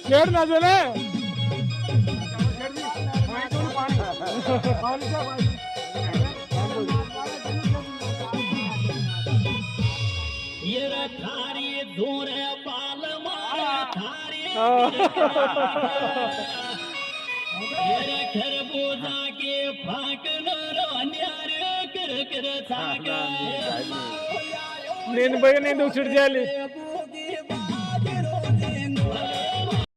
शेर ना जो ना खरबूजा के फाकणार अन्यार कर कर నేను పోయి నేను ఉసిడి చేయాలి